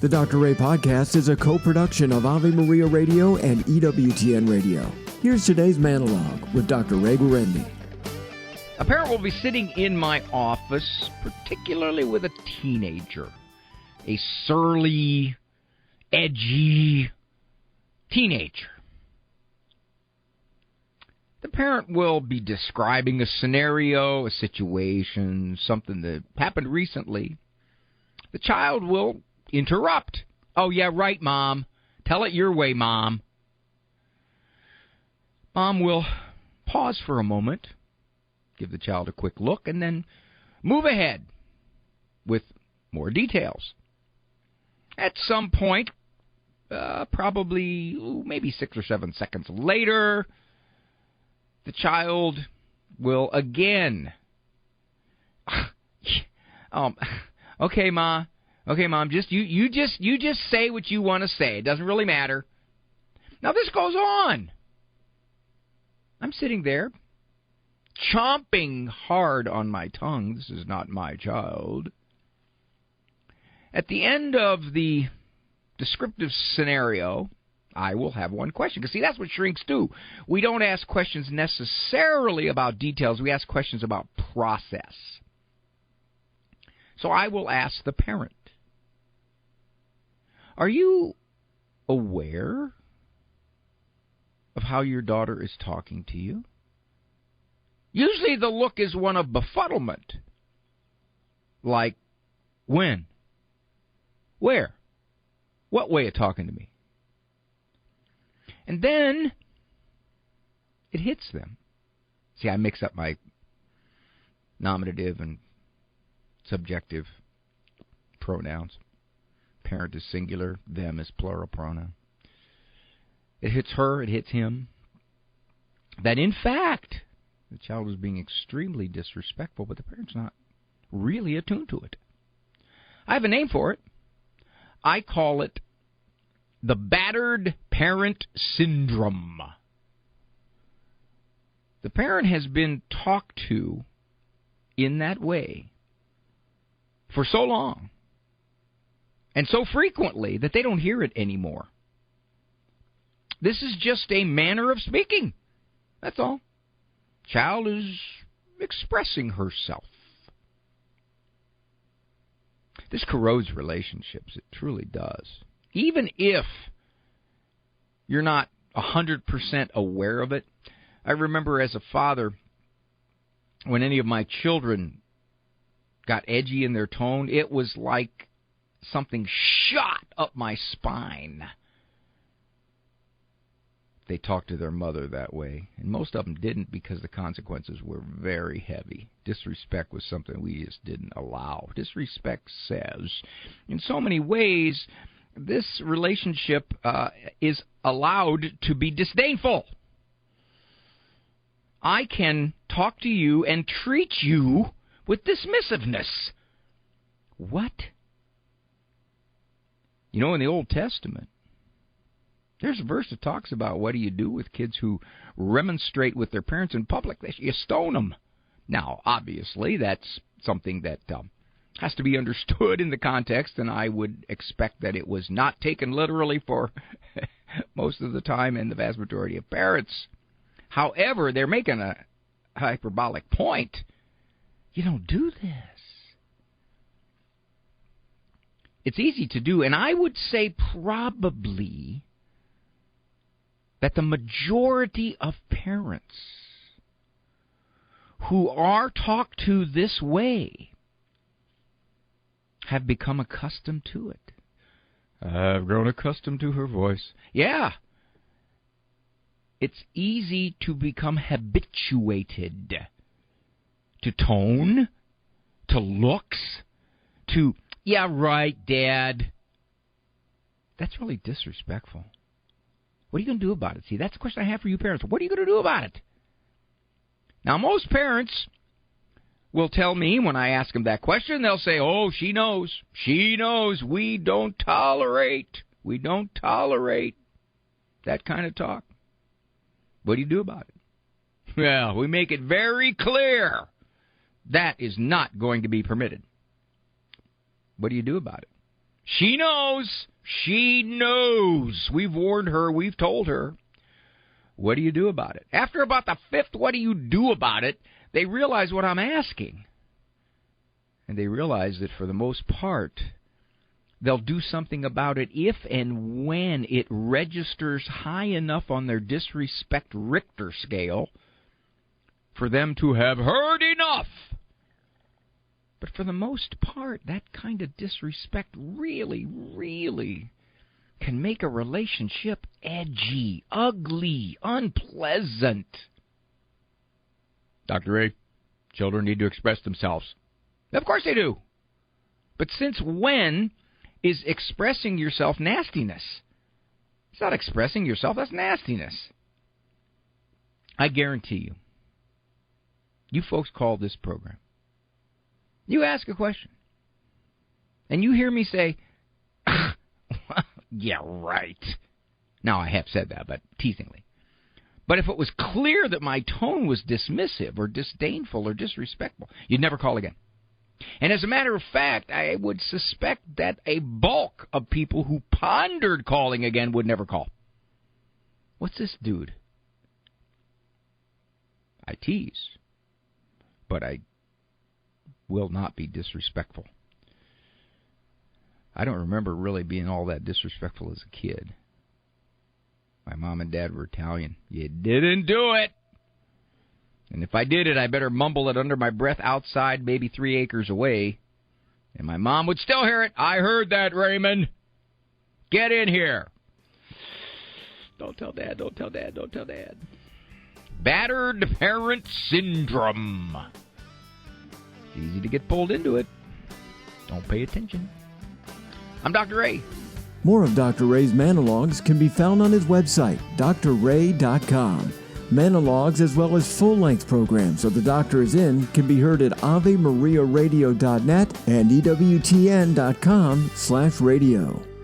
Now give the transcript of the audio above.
The Dr. Ray Podcast is a co-production of Ave Maria Radio and EWTN Radio. Here's today's monologue with Dr. Ray Guarendi. A parent will be sitting in my office, particularly with a teenager, a surly, edgy teenager. The parent will be describing a scenario, a situation, something that happened recently. The child will interrupt. "Oh, yeah, right, Mom. Tell it your way, Mom." Mom will pause for a moment, give the child a quick look, and then move ahead with more details. At some point, probably maybe 6 or 7 seconds later, the child will again, "Okay, Ma. Okay, Mom. You just say what you want to say. It doesn't really matter." Now this goes on. I'm sitting there, chomping hard on my tongue. This is not my child. At the end of the descriptive scenario, I will have one question. Because, see, that's what shrinks do. We don't ask questions necessarily about details. We ask questions about process. So I will ask the parent, "Are you aware of how your daughter is talking to you?" Usually the look is one of befuddlement. Like, when? Where? What way of talking to me? And then it hits them. See, I mix up my nominative and subjective pronouns. Parent is singular, them is plural pronoun. It hits her, it hits him, that in fact, the child is being extremely disrespectful, but the parent's not really attuned to it. I have a name for it. I call it the Battered Parent Syndrome. The parent has been talked to in that way for so long and so frequently that they don't hear it anymore. This is just a manner of speaking. That's all. Child is expressing herself. This corrodes relationships. It truly does. Even if you're not 100% aware of it. I remember as a father, when any of my children got edgy in their tone, it was like something shot up my spine. They talked to their mother that way, and most of them didn't because the consequences were very heavy. Disrespect was something we just didn't allow. Disrespect says, in so many ways, this relationship is allowed to be disdainful. I can talk to you and treat you with dismissiveness. What? You know, in the Old Testament, there's a verse that talks about what do you do with kids who remonstrate with their parents in public. You stone them. Now, obviously, that's something that has to be understood in the context, and I would expect that it was not taken literally for most of the time and the vast majority of parents. However, they're making a hyperbolic point. You don't do this. It's easy to do, and I would say probably that the majority of parents who are talked to this way have become accustomed to it. I've grown accustomed to her voice. Yeah. It's easy to become habituated to tone, to looks, to, "Yeah, right, Dad." That's really disrespectful. What are you going to do about it? See, that's the question I have for you parents. What are you going to do about it? Now, most parents will tell me when I ask them that question, they'll say, "Oh, she knows. She knows. We don't tolerate that kind of talk." What do you do about it? Well, we make it very clear that is not going to be permitted. What do you do about it? She knows. She knows. We've warned her. We've told her. What do you do about it? After about the fifth, what do you do about it? They realize what I'm asking. And they realize that for the most part, they'll do something about it if and when it registers high enough on their disrespect Richter scale for them to have heard enough. But for the most part, that kind of disrespect really, really can make a relationship edgy, ugly, unpleasant. Dr. Ray, children need to express themselves. Of course they do. But since when is expressing yourself nastiness? It's not expressing yourself, that's nastiness. I guarantee you, you folks call this program. You ask a question, and you hear me say, yeah, right. Now, I have said that, but teasingly. But if it was clear that my tone was dismissive or disdainful or disrespectful, you'd never call again. And as a matter of fact, I would suspect that a bulk of people who pondered calling again would never call. What's this dude? I tease, but I will not be disrespectful. I don't remember really being all that disrespectful as a kid. My mom and dad were Italian. You didn't do it. And if I did it, I better mumble it under my breath outside, maybe 3 acres away. And my mom would still hear it. I heard that, Raymond. Get in here. Don't tell Dad, don't tell Dad, don't tell Dad. Battered Parent Syndrome. It's easy to get pulled into it. Don't pay attention. I'm Dr. Ray. More of Dr. Ray's Manologues can be found on his website, drray.com. Manologues, as well as full-length programs of The Doctor Is In, can be heard at AveMariaRadio.net and EWTN.com/radio.